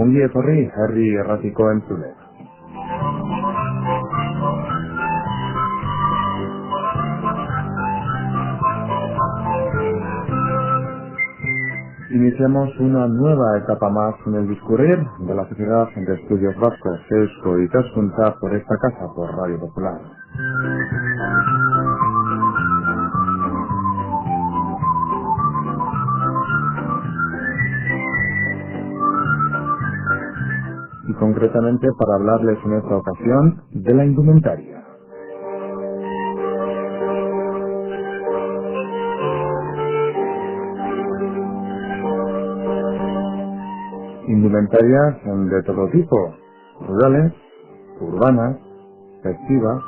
Ongi etorri herri erratiko entzule. Iniciamos una nueva etapa más en el discurrir de la Sociedad de Estudios Vascos, Eusko Ikaskuntza, por esta casa, por Radio Popular. Y concretamente para hablarles en esta ocasión de la indumentaria. Indumentarias de todo tipo, rurales, urbanas, festivas,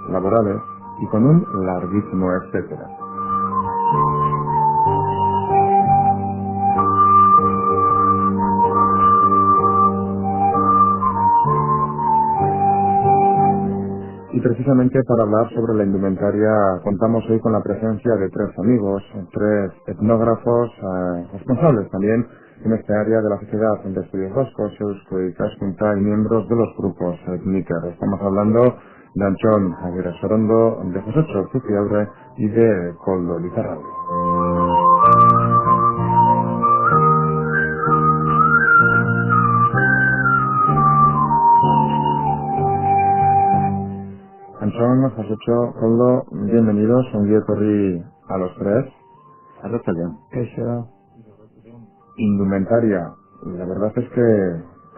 laborales y con un larguísimo etcétera. Y precisamente para hablar sobre la indumentaria contamos hoy con la presencia de tres amigos, tres etnógrafos, responsables también en esta área de la Sociedad de Estudios Vascos, Eusko Ikaskuntza, y miembros de los grupos étnicos. Estamos hablando de Antxon Aguirre Sorondo, de José Zufiaurre y de Koldo Lizarralde. Antxon, Josécho, Koldo, bienvenidos, ongi etorri a los tres. Eso. Indumentaria. La verdad es que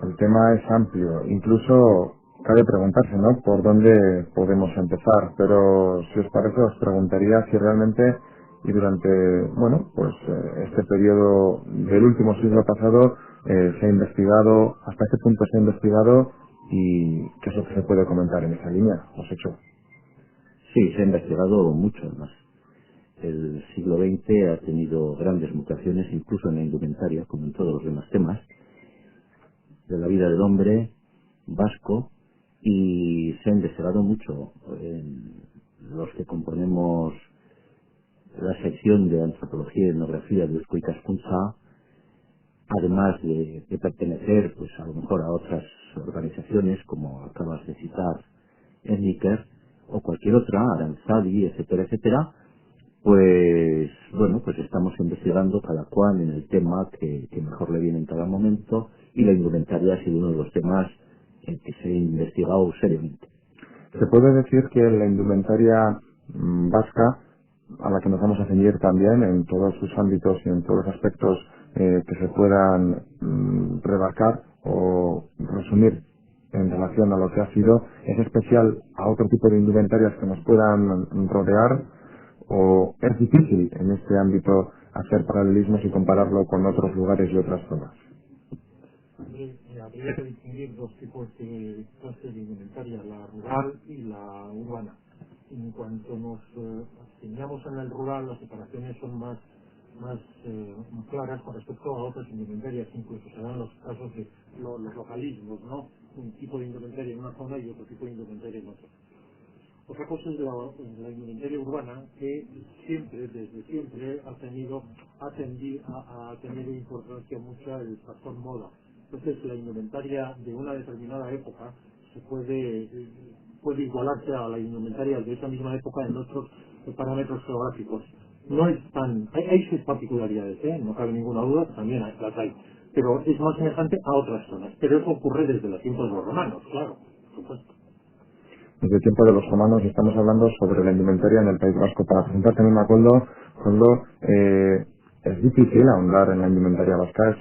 el tema es amplio. Incluso cabe preguntarse, ¿no?, por dónde podemos empezar. Pero si os parece, os preguntaría si realmente y durante, este periodo del último siglo pasado se ha investigado, hasta qué punto se ha investigado y qué es lo que se puede comentar en esa línea. ¿Os he hecho? Sí, se ha investigado mucho más. El siglo XX ha tenido grandes mutaciones, incluso en la indumentaria, como en todos los demás temas, de la vida del hombre vasco, y se ha investigado mucho. Los que componemos la sección de antropología y etnografía de Eusko Ikaskuntza, además de pertenecer pues a lo mejor a otras organizaciones, como acabas de citar, Etniker, o cualquier otra, Aranzadi, etcétera, etcétera, pues estamos investigando cada cual en el tema que mejor le viene en cada momento, y la indumentaria ha sido uno de los temas en que se ha investigado seriamente. Se puede decir que la indumentaria vasca, a la que nos vamos a ceñir también en todos sus ámbitos y en todos los aspectos que se puedan remarcar o resumir en relación a lo que ha sido, es especial a otro tipo de indumentarias que nos puedan rodear, o es difícil en este ámbito hacer paralelismos y compararlo con otros lugares y otras zonas. Habría que distinguir dos tipos de clases de indumentaria, la rural y la urbana. En cuanto nos ciñamos en el rural, las separaciones son más claras con respecto a otras indumentarias. Incluso se dan los casos de los localismos, ¿no? Un tipo de indumentaria en una zona y otro tipo de indumentaria en otra. Otra cosa es la indumentaria urbana, que desde siempre ha tenido importancia mucha el factor moda. Entonces la indumentaria de una determinada época se puede igualarse a la indumentaria de esa misma época en otros parámetros geográficos. No es hay sus particularidades, no cabe ninguna duda, también las hay, pero es más semejante a otras zonas. Pero eso ocurre desde los tiempos de los romanos, claro, por supuesto. Desde el tiempo de los romanos estamos hablando sobre la indumentaria en el País Vasco. Para presentarte a mí, Koldo, es difícil ahondar en la indumentaria vasca, es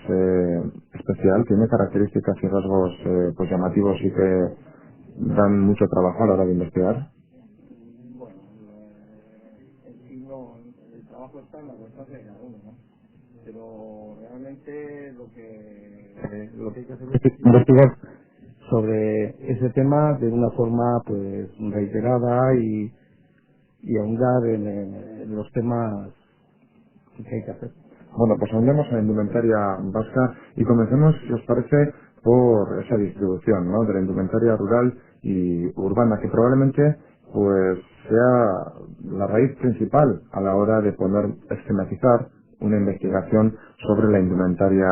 especial, tiene características y rasgos llamativos y que dan mucho trabajo a la hora de investigar. Bueno, el trabajo está en la constancia de cada uno, ¿no? Pero realmente lo que hay que hacer es investigar sobre ese tema de una forma pues reiterada y ahondar en los temas que hay que hacer. Bueno, pues ahondemos en la indumentaria vasca y comencemos, si os parece, por esa distribución, ¿no?, de la indumentaria rural y urbana, que probablemente pues sea la raíz principal a la hora de poder esquematizar una investigación sobre la indumentaria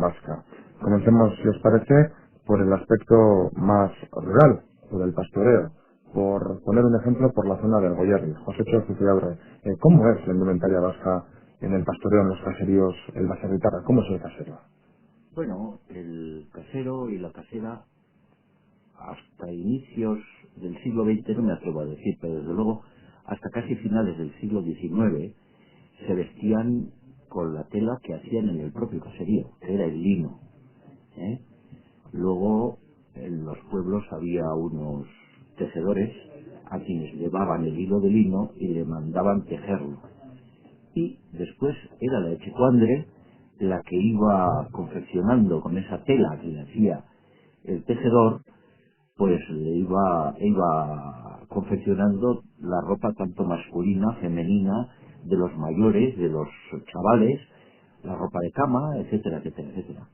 vasca. Comencemos, si os parece, por el aspecto más rural, por el pastoreo. Por poner un ejemplo, por la zona del Goierri. José Chozuciabre, ¿cómo es la indumentaria vasca en el pastoreo, en los caseríos, el baserritarra? ¿Cómo es el casero? Bueno, el casero y la casera hasta inicios del siglo XX, no me atrevo a decir, pero desde luego hasta casi finales del siglo XIX se vestían con la tela que hacían en el propio caserío, que era el lino, ¿eh? Luego en los pueblos había unos tejedores a quienes llevaban el hilo de lino y le mandaban tejerlo. Y después era la echecuandre la que iba confeccionando con esa tela que le hacía el tejedor, pues le iba confeccionando la ropa tanto masculina, femenina, de los mayores, de los chavales, la ropa de cama, etcétera, etcétera, etcétera.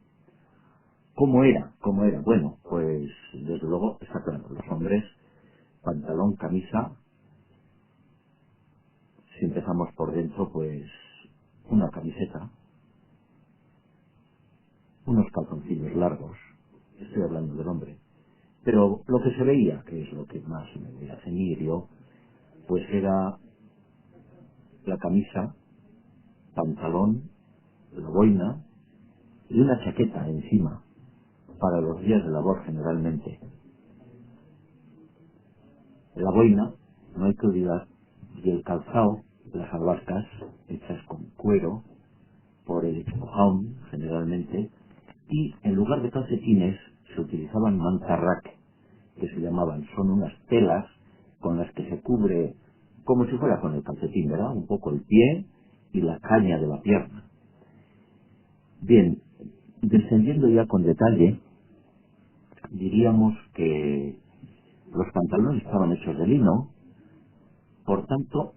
¿Cómo era? ¿Cómo era? Bueno, pues desde luego está claro, los hombres, pantalón, camisa, si empezamos por dentro, pues una camiseta, unos calzoncillos largos, estoy hablando del hombre, pero lo que se veía, que es lo que más me voy a ceñir yo, pues era la camisa, pantalón, la boina y una chaqueta encima, para los días de labor generalmente. La boina, no hay que olvidar, y el calzado, las albascas, hechas con cuero, por el espojón generalmente, y en lugar de calcetines se utilizaban mantarrac, que se llamaban, son unas telas con las que se cubre, como si fuera con el calcetín, ¿verdad? Un poco el pie y la caña de la pierna. Bien, descendiendo ya con detalle, diríamos que los pantalones estaban hechos de lino, por tanto,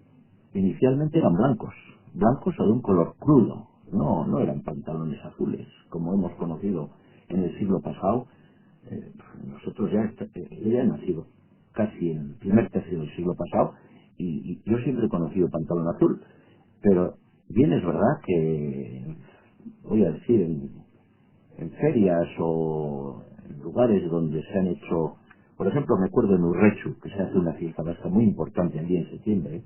inicialmente eran blancos, blancos o de un color crudo, no eran pantalones azules, como hemos conocido en el siglo pasado. Nosotros yo ya he nacido casi en el primer tercio del siglo pasado y yo siempre he conocido pantalón azul, pero bien es verdad que, voy a decir, en ferias o en lugares donde se han hecho, por ejemplo, me acuerdo en Urrechu, que se hace una fiesta vasca muy importante allí en septiembre,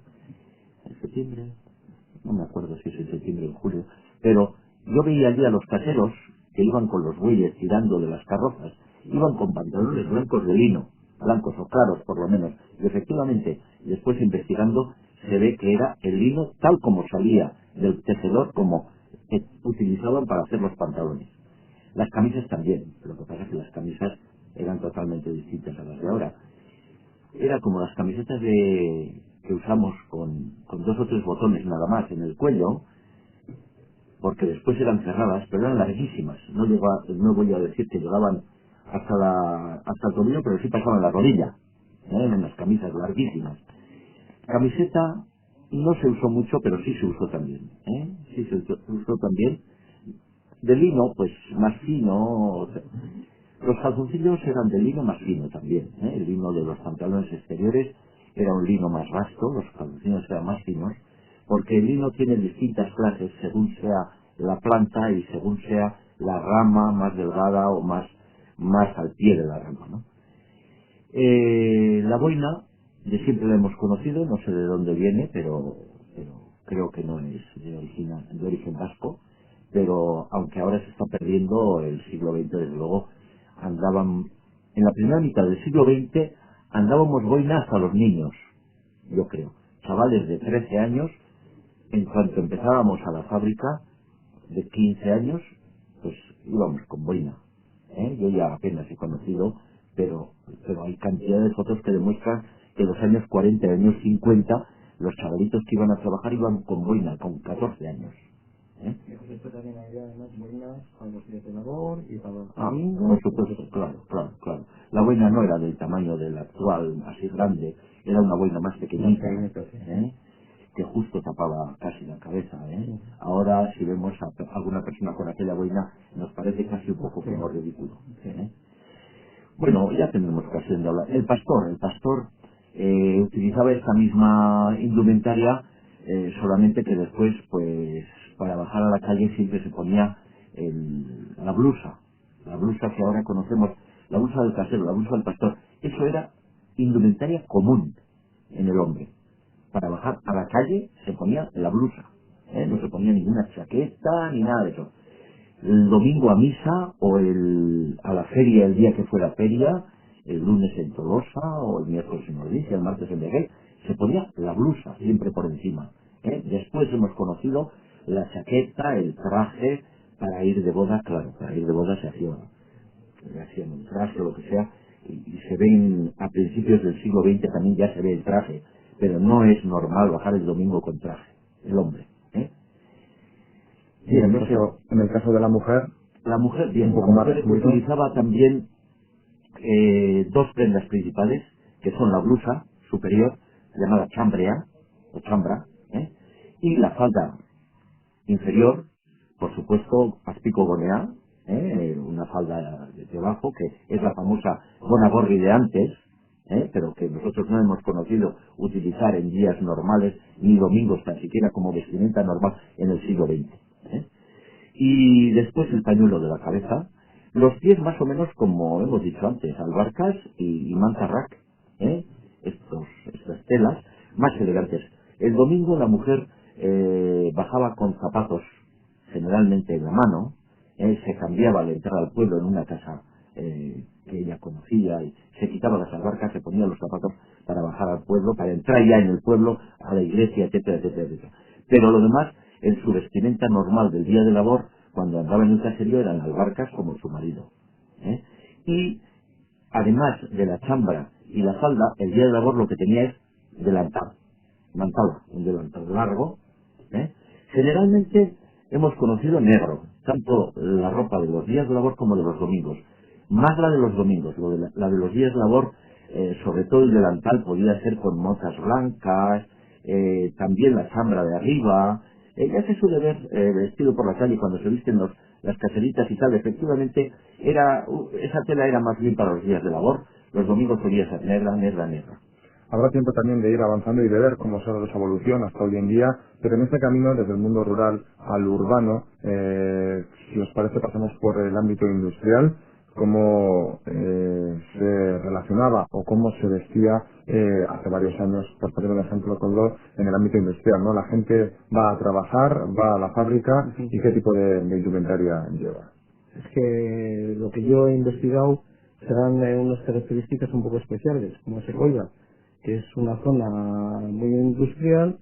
no me acuerdo si es en septiembre o en julio, pero yo veía allí a los caseros que iban con los bueyes tirando de las carrozas, iban con pantalones blancos de lino, blancos o claros por lo menos, y efectivamente, después investigando, se ve que era el lino tal como salía del tejedor, como que utilizaban para hacer los pantalones. Las camisas también, lo que pasa es que las camisas eran totalmente distintas a las de ahora. Era como las camisetas que usamos con 2 o 3 botones nada más en el cuello, porque después eran cerradas, pero eran larguísimas. No voy a decir que llegaban hasta el tobillo, pero sí pasaban la rodilla. Eran unas camisas larguísimas. Camiseta no se usó mucho, pero sí se usó también. Sí se usó también. De lino, pues más fino. Los calzoncillos eran de lino más fino también. El lino de los pantalones exteriores era un lino más vasto, los calzoncillos eran más finos, porque el lino tiene distintas clases según sea la planta y según sea la rama más delgada o más al pie de la rama, ¿no? La boina, de siempre la hemos conocido, no sé de dónde viene, pero creo que no es de origen vasco, pero aunque ahora se está perdiendo, el siglo XX desde luego andaban, en la primera mitad del siglo XX andábamos boina hasta los niños, yo creo, chavales de 13 años, en cuanto empezábamos a la fábrica, de 15 años, pues íbamos con boina. Yo ya apenas he conocido, pero hay cantidad de fotos que demuestran que en los años 40 y años 50 los chavalitos que iban a trabajar iban con boina, con 14 años. Después también había además boinas para los días de labor y para los por supuesto, claro. La boina no era del tamaño del actual, así grande, era una boina más pequeñita, que justo tapaba casi la cabeza. Ahora, si vemos a alguna persona con aquella boina, nos parece casi un poco como ridículo. Bueno, ya tendremos ocasión de hablar. El pastor utilizaba esta misma indumentaria, solamente que después, pues, para bajar a la calle siempre se ponía la blusa, blusa que ahora conocemos, la blusa del casero, la blusa del pastor, eso era indumentaria común en el hombre. Para bajar a la calle se ponía la blusa, no se ponía ninguna chaqueta ni nada de eso. El domingo a misa o a la feria el día que fue la feria, el lunes en Tolosa o el miércoles en Ordicia, el martes en Beguel, se ponía la blusa siempre por encima. Después hemos conocido la chaqueta, el traje para ir de boda, claro, para ir de boda se hacían un traje o lo que sea, y se ven a principios del siglo XX también ya se ve el traje, pero no es normal bajar el domingo con traje, el hombre. Y en el caso de la mujer, bien, un poco la más mujer utilizaba también dos prendas principales, que son la blusa superior, llamada chambrea, o chambra, y la falda inferior, por supuesto, aspico gonea, una falda de abajo, que es la famosa bonagorri de antes, pero que nosotros no hemos conocido utilizar en días normales, ni domingos tan siquiera como vestimenta normal en el siglo XX. Y después el pañuelo de la cabeza, los pies más o menos como hemos dicho antes, albarcas y mantarrac, estas telas más elegantes. El domingo la mujer bajaba con zapatos, generalmente en la mano, se cambiaba al entrar al pueblo en una casa que ella conocía, y se quitaba las albarcas, se ponía los zapatos para bajar al pueblo, para entrar ya en el pueblo, a la iglesia, etcétera, etcétera, etcétera. Pero lo demás, en su vestimenta normal del día de labor, cuando andaba en el caserío, eran albarcas como su marido. Y además de la chambra y la falda, el día de labor lo que tenía es delantal, un delantal largo. Generalmente hemos conocido negro, tanto la ropa de los días de labor como de los domingos. Más la de los domingos, la de los días de labor, sobre todo el delantal podía ser con motas blancas, también la chambra de arriba. Ya se suele ver vestido por la calle cuando se visten las caseritas y tal. Efectivamente, esa tela era más bien para los días de labor. Los domingos podía ser negra, negra, negra. Habrá tiempo también de ir avanzando y de ver cómo se ha dado esa evolución hasta hoy en día, pero en este camino, desde el mundo rural al urbano, si os parece, pasamos por el ámbito industrial, cómo se relacionaba o cómo se vestía hace varios años, por poner un ejemplo, en el ámbito industrial, ¿no? La gente va a trabajar, va a la fábrica, ¿y qué tipo de indumentaria lleva? Es que lo que yo he investigado serán unas características un poco especiales, como Segovia, que es una zona muy industrial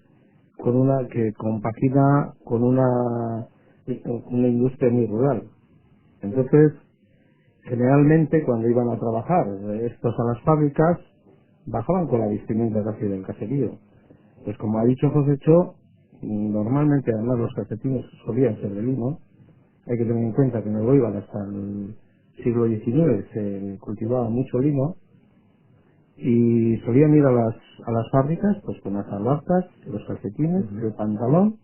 que compagina con una industria muy rural. Entonces, generalmente cuando iban a trabajar estos a las fábricas, bajaban con la vestimenta casi del caserío. Pues como ha dicho Josécho, normalmente además los calcetines solían ser de lino. Hay que tener en cuenta que en el Oival hasta el siglo XIX se cultivaba mucho lino, y solían ir a las fábricas pues con las albarcas, los calcetines, el pantalón,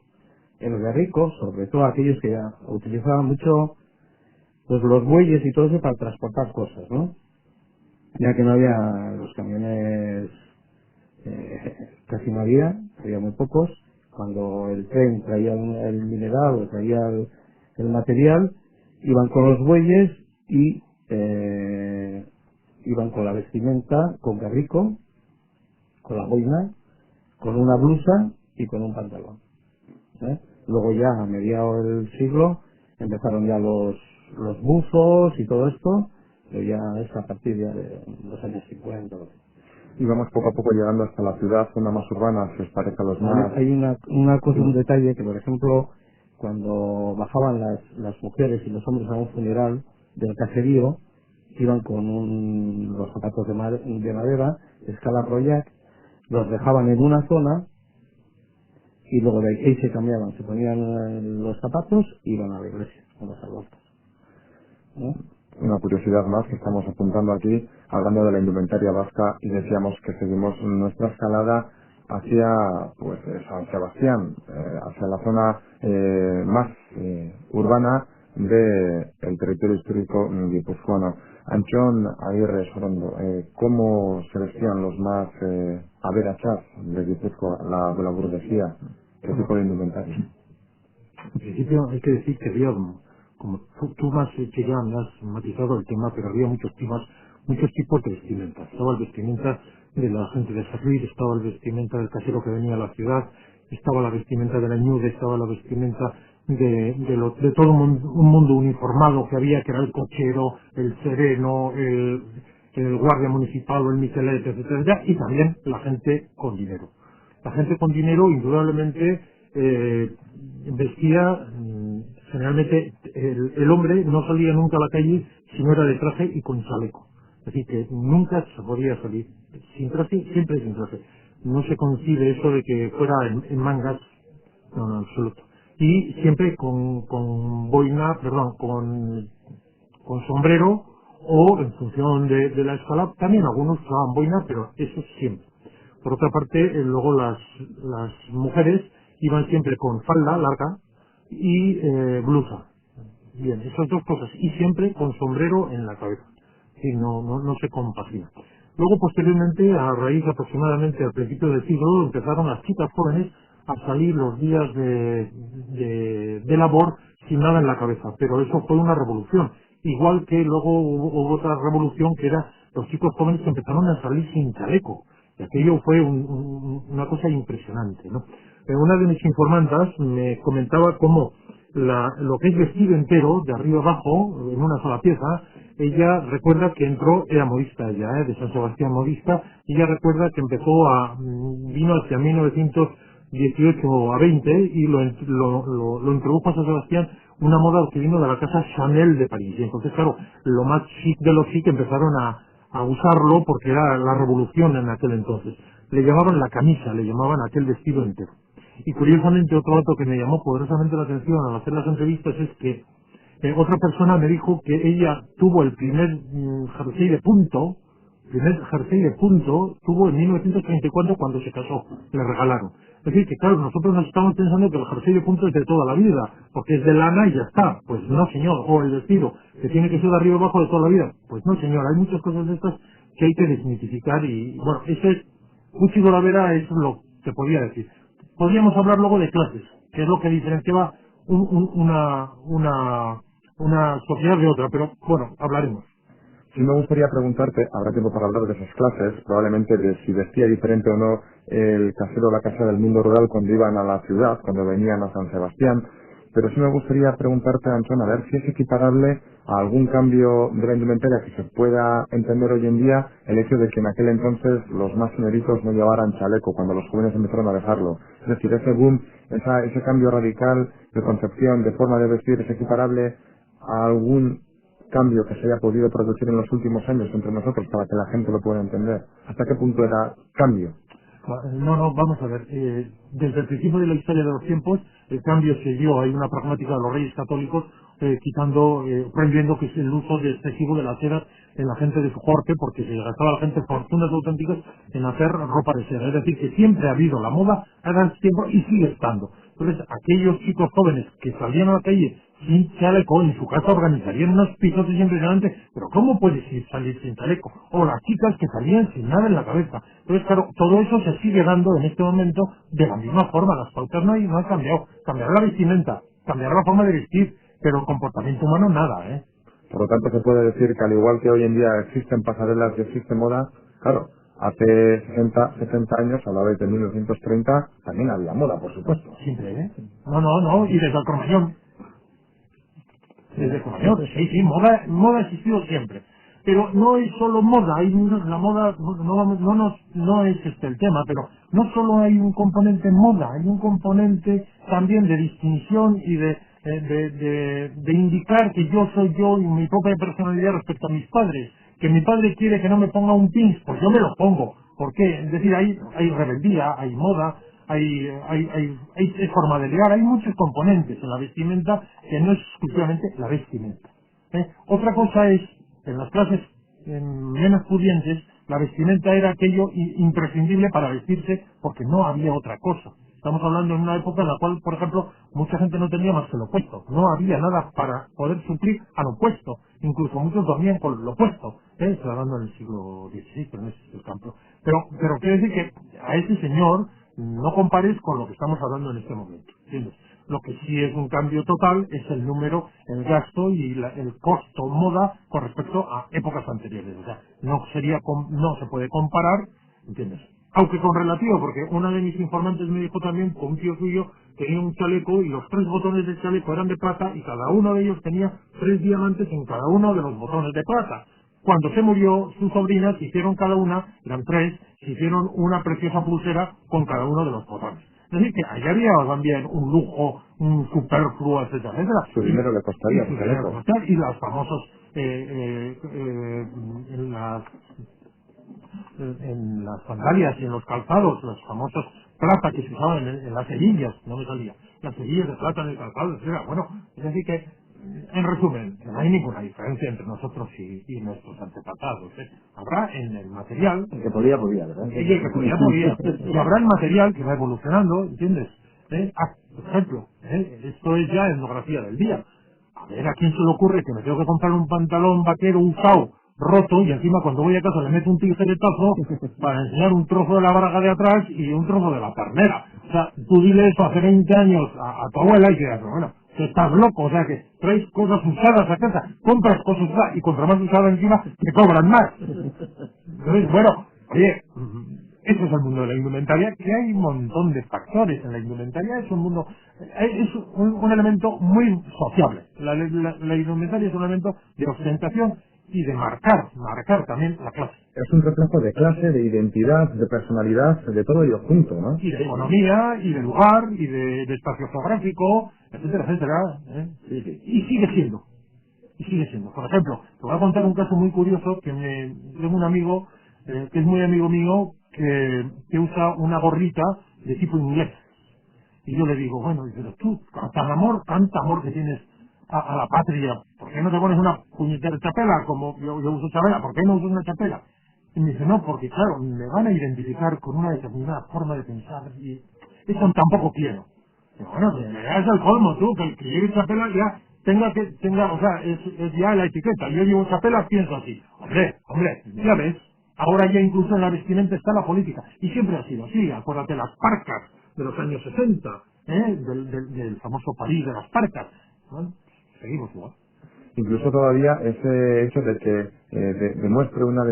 el berrico, sobre todo aquellos que ya utilizaban mucho pues los bueyes y todo eso para transportar cosas, ¿no? Ya que no había los camiones, casi no había muy pocos. Cuando el tren traía el mineral o traía el material, iban con los bueyes y iban con la vestimenta, con garrico, con la boina, con una blusa y con un pantalón. Luego ya a mediados del siglo empezaron ya los buzos y todo esto, pero ya es a partir ya de los años 50. Y vamos poco a poco llegando hasta la ciudad, zona más urbana, si os parece a los más... Hay una cosa, un detalle, que por ejemplo, cuando bajaban las mujeres y los hombres a un funeral del caserío, iban con los zapatos de madera, escala Royac, los dejaban en una zona y luego de ahí se cambiaban, se ponían los zapatos y iban a la iglesia con las albarcas. Una curiosidad más que estamos apuntando aquí, hablando de la indumentaria vasca, y decíamos que seguimos nuestra escalada hacia pues San Sebastián, hacia la zona más urbana del territorio histórico guipuzcoano. Antxon Aguirre Sorondo, ¿cómo se vestían los más aberachas de Guipúzcoa, la burguesía? ¿Qué tipo de indumentaria? En principio hay que decir que había como tú más que ya me has matizado el tema, pero había muchos tipos de vestimenta. Estaba el vestimenta de la gente de Servir, estaba el vestimenta del casero que venía a la ciudad, estaba la vestimenta de la ñude, estaba la vestimenta de todo un mundo uniformado que había, que era el cochero, el sereno, el guardia municipal o el michelete, etcétera, y también la gente con dinero. La gente con dinero, indudablemente, vestía, generalmente, el hombre no salía nunca a la calle si no era de traje y con chaleco. Es decir, que nunca se podía salir sin traje, siempre sin traje. No se concibe eso de que fuera en mangas, no, en absoluto. Y siempre con boina, perdón, con sombrero, o en función de la escala, también algunos usaban boina, pero eso siempre. Por otra parte, luego las mujeres iban siempre con falda larga y blusa. Bien, esas dos cosas. Y siempre con sombrero en la cabeza. Sí, no se compagina. Luego, posteriormente, a raíz aproximadamente al principio del siglo, empezaron las chicas jóvenes a salir los días de labor sin nada en la cabeza. Pero eso fue una revolución. Igual que luego hubo otra revolución que era los chicos jóvenes que empezaron a salir sin chaleco. Y aquello fue una cosa impresionante, ¿no? Una de mis informantas me comentaba cómo lo que es vestido entero, de arriba abajo, en una sola pieza, ella recuerda que era modista ella, de San Sebastián modista, y ella recuerda que vino hacia 1918 a 20 y lo introdujo a San Sebastián una moda que vino de la casa Chanel de París. Y entonces, claro, lo más chic de lo chic empezaron a usarlo porque era la revolución en aquel entonces. Le llamaban la camisa, le llamaban aquel vestido entero. Y curiosamente otro dato que me llamó poderosamente la atención al hacer las entrevistas es que otra persona me dijo que ella tuvo el primer jersey de punto, tuvo en 1934 cuando se casó, le regalaron. Es decir, que claro, nosotros nos estamos pensando que el jersey de punto es de toda la vida, porque es de lana y ya está. Pues no, señor. O el vestido, que tiene que ser de arriba abajo de toda la vida. Pues no, señor. Hay muchas cosas de estas que hay que desmitificar y, bueno, Puchi Golavera es lo que podría decir. Podríamos hablar luego de clases, que es lo que diferenciaba una sociedad de otra, pero bueno, hablaremos. Sí me gustaría preguntarte, habrá tiempo para hablar de esas clases, probablemente de si vestía diferente o no el casero o la casa del mundo rural cuando iban a la ciudad, cuando venían a San Sebastián, pero sí me gustaría preguntarte, Antón, a ver si es equiparable a algún cambio de la indumentaria que se pueda entender hoy en día el hecho de que en aquel entonces los más señoritos no llevaran chaleco cuando los jóvenes empezaron a dejarlo. Es decir, ese boom, ese cambio radical de concepción, de forma de vestir, es equiparable a algún cambio que se haya podido producir en los últimos años entre nosotros para que la gente lo pueda entender. ¿Hasta qué punto era cambio? No, vamos a ver. Desde el principio de la historia de los tiempos, el cambio se dio. Hay una pragmática de los reyes católicos prohibiendo que es el uso excesivo de las sedas en la gente de su corte, porque se gastaba la gente fortunas auténticas en hacer ropa de seda. Es decir, que siempre ha habido la moda, hace tiempo y sigue estando. Entonces, aquellos chicos jóvenes que salían a la calle sin chaleco, en su casa organizarían unos pisos impresionantes, pero ¿cómo puedes salir sin chaleco? O las chicas que salían sin nada en la cabeza. Entonces, claro, todo eso se sigue dando en este momento de la misma forma. Las pautas no han cambiado. Cambiará la vestimenta, cambiará la forma de vestir, pero el comportamiento humano nada, ¿eh? Por lo tanto, se puede decir que al igual que hoy en día existen pasarelas y existe moda, claro, hace 60, 70 años, a la vez de 1930, también había moda, por supuesto. Siempre, ¿eh? No, y desde el Cromañón. Desde Cromañón, sí, moda ha existido siempre. Pero no es solo moda, la moda no es el tema, pero no solo hay un componente moda, hay un componente también de distinción y de indicar que yo soy yo y mi propia personalidad respecto a mis padres. Que mi padre quiere que no me ponga un pins, pues yo me lo pongo. ¿Por qué? Es decir, hay rebeldía, hay moda, hay forma de liar, hay muchos componentes en la vestimenta que no es exclusivamente la vestimenta. Otra cosa es, en las clases menos pudientes, la vestimenta era aquello imprescindible para vestirse porque no había otra cosa. Estamos hablando en una época en la cual, por ejemplo, mucha gente no tenía más que lo opuesto. No había nada para poder suplir al opuesto. Incluso muchos dormían con lo opuesto. Estoy hablando en el siglo XVI, pero no es el campo. Pero quiero decir que a ese señor no compares con lo que estamos hablando en este momento. ¿Entiendes? Lo que sí es un cambio total es el número, el gasto y el costo moda con respecto a épocas anteriores. O sea, no se puede comparar, ¿entiendes? Aunque con relativo, porque una de mis informantes me dijo también que un tío suyo tenía un chaleco y los 3 botones del chaleco eran de plata y cada uno de ellos tenía 3 diamantes en cada uno de los botones de plata. Cuando se murió, sus sobrinas hicieron cada una, eran 3, se hicieron una preciosa pulsera con cada uno de los botones. Es decir, que allá había también un lujo, un superfluo, etcétera, etcétera. Su dinero le costaría su chaleco. Y los famosos, en las sandalias y en los calzados, los famosos plata que se usaban en las cerillas, no me salía, las cerillas de plata en el calzado, etcétera. Bueno, es decir que, en resumen, no hay ninguna diferencia entre nosotros y nuestros antepasados. Habrá en el material, El que podía, ¿verdad? y el que podía, y habrá el material que va evolucionando, ¿entiendes? Por ejemplo, esto es ya etnografía del día. A ver, ¿a quién se le ocurre que me tengo que comprar un pantalón vaquero usado, roto, y encima cuando voy a casa le meto un tijeretazo para enseñar un trozo de la braga de atrás y un trozo de la pernera? O sea, tú dile eso hace 20 años a tu abuela y dirás, bueno, que estás loco, o sea, que traes cosas usadas a casa, compras cosas usadas y contra más usadas encima te cobran más. Entonces, bueno, oye, eso es el mundo de la indumentaria, que hay un montón de factores en la indumentaria, es un mundo, es un elemento muy sociable. La indumentaria es un elemento de ostentación y de marcar también la clase. Es un reflejo de clase, de identidad, de personalidad, de todo ello junto, ¿no? Y de economía, y de lugar, y de espacio geográfico, etcétera, etcétera. Sí, sí. Y sigue siendo. Por ejemplo, te voy a contar un caso muy curioso que tengo un amigo, que es muy amigo mío, que usa una gorrita de tipo inglés. Y yo le digo, bueno, pero tú, tanta amor que tienes a la patria, ¿por qué no te pones una puñetera chapela como yo uso chapela? ¿Por qué no usas una chapela? Y me dice, no, porque claro, me van a identificar con una determinada forma de pensar y eso tampoco quiero. Digo, bueno, pues me das el colmo tú, que el que lleve chapela ya tenga, o sea, es ya la etiqueta. Yo llevo chapela, pienso así. Hombre, ya ves, ahora ya incluso en la vestimenta está la política. Y siempre ha sido así, acuérdate las parcas de los años 60, del famoso París de las parcas. Bueno, seguimos igual. Incluso todavía ese hecho de que demuestre una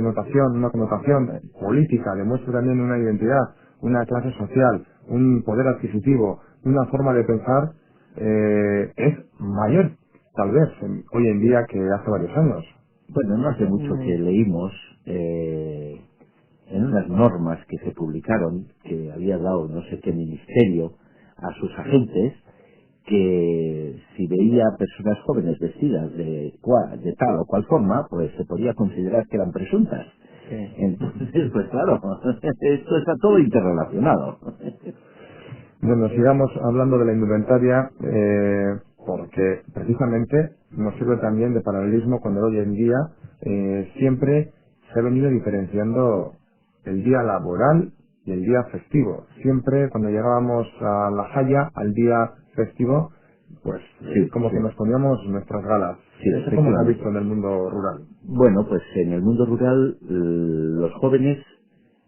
connotación política, demuestre también una identidad, una clase social, un poder adquisitivo, una forma de pensar, es mayor, tal vez, hoy en día que hace varios años. Bueno, no hace mucho que leímos en unas normas que se publicaron, que había dado no sé qué ministerio a sus agentes, que si veía personas jóvenes vestidas de tal o cual forma, pues se podía considerar que eran presuntas. Sí. Entonces, pues claro, esto está todo interrelacionado. Bueno, sigamos hablando de la indumentaria, porque precisamente nos sirve también de paralelismo cuando hoy en día siempre se ha venido diferenciando el día laboral y el día festivo. Siempre cuando llegábamos a La Jaya, al día festivo, pues Sí, como sí. que nos poníamos nuestras galas. Sí, ¿Eso cómo se ha visto en el mundo rural? Bueno, pues en el mundo rural, los jóvenes,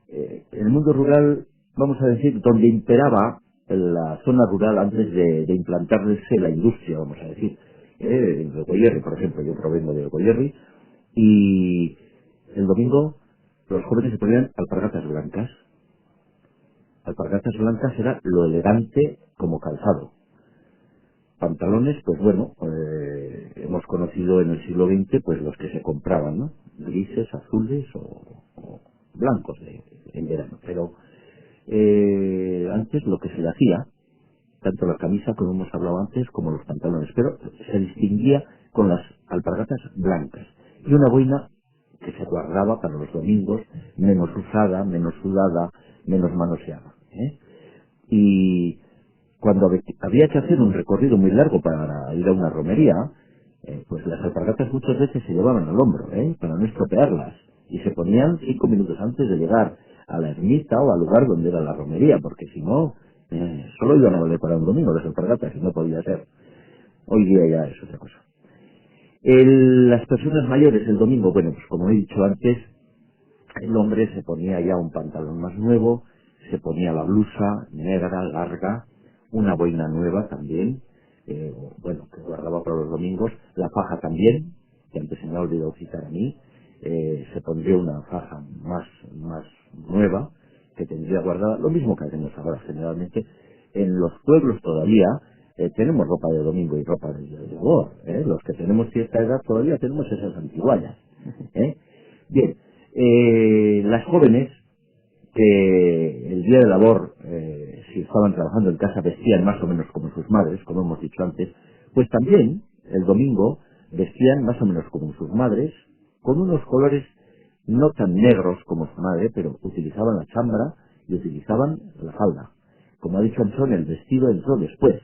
en el mundo rural, vamos a decir, donde imperaba la zona rural antes de implantarse la industria, vamos a decir, en el Goierri, por ejemplo, yo provengo de Goierri, y el domingo los jóvenes se ponían alpargatas blancas. Alpargatas blancas era lo elegante como calzado. Pantalones, pues bueno, hemos conocido en el siglo XX pues los que se compraban, ¿no? Grises, azules o blancos en verano. Pero antes lo que se le hacía, tanto la camisa como hemos hablado antes, como los pantalones, pero se distinguía con las alpargatas blancas y una boina que se guardaba para los domingos, menos usada, menos sudada, menos manoseada. Y cuando había que hacer un recorrido muy largo para ir a una romería, pues las alpargatas muchas veces se llevaban al hombro, para no estropearlas, y se ponían 5 minutos antes de llegar a la ermita o al lugar donde era la romería, porque si no, solo iban a valer para un domingo las alpargatas y no podía ser. Hoy día ya es otra cosa. Las personas mayores el domingo, bueno, pues como he dicho antes, el hombre se ponía ya un pantalón más nuevo, se ponía la blusa negra, larga, una boina nueva también, bueno, que guardaba para los domingos, la faja también, que antes se me ha olvidado citar a mí, se pondría una faja más nueva, que tendría guardada, lo mismo que hacemos ahora generalmente. En los pueblos todavía tenemos ropa de domingo y ropa de labor, los que tenemos cierta edad todavía tenemos esas antiguallas. Bien, las jóvenes que el día de labor, si estaban trabajando en casa, vestían más o menos como sus madres, como hemos dicho antes, pues también el domingo vestían más o menos como sus madres, con unos colores no tan negros como su madre, pero utilizaban la chambra y utilizaban la falda. Como ha dicho Anton, el vestido entró después,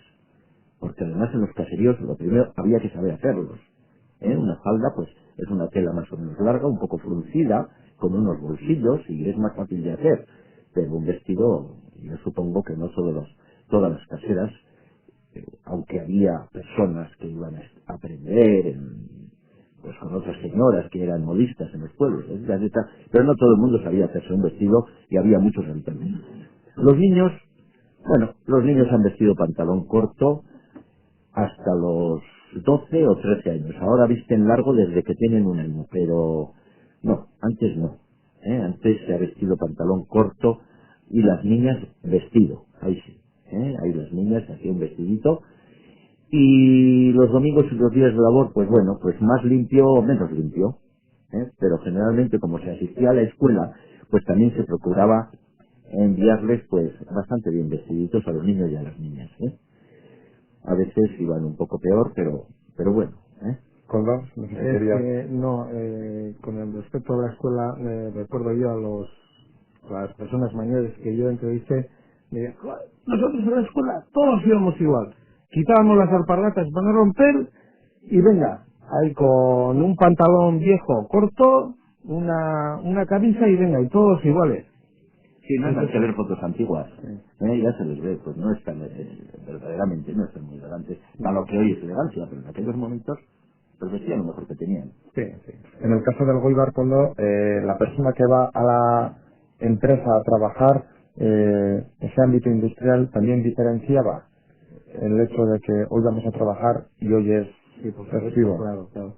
porque además en los caseríos lo primero había que saber hacerlos. Una falda pues es una tela más o menos larga, un poco fruncida, con unos bolsillos y es más fácil de hacer, pero un vestido, yo supongo que no todas las caseras, aunque había personas que iban a aprender pues con otras señoras que eran modistas en los pueblos, etcétera, pero no todo el mundo sabía hacerse un vestido y había muchos habitantes. Los niños han vestido pantalón corto hasta los 12 o 13 años. Ahora visten largo desde que tienen un año, pero no, antes no. Antes se ha vestido pantalón corto y las niñas vestido, ahí sí. Ahí las niñas hacían un vestidito. Y los domingos y los días de labor, pues bueno, pues más limpio o menos limpio. Pero generalmente como se asistía a la escuela, pues también se procuraba enviarles pues bastante bien vestiditos a los niños y a las niñas. A veces iban un poco peor, pero bueno. Coldo, no sé si querías... Con el respecto a la escuela, recuerdo yo a las personas mayores que yo entrevisté, me decían, nosotros en la escuela todos íbamos igual. Quitábamos las alpargatas para no romper y venga, ahí con un pantalón viejo corto, una camisa y venga, y todos iguales. Sí, no hay que ver fotos antiguas, ya se les ve, pues no están, verdaderamente no están muy elegantes, a lo que hoy es elegancia, pero en aquellos momentos pues vestían lo mejor que tenían. Sí. En el caso del Goibar, Coldo, la persona que va a la empresa a trabajar, ese ámbito industrial también diferenciaba el hecho de que hoy vamos a trabajar y hoy es festivo. Claro.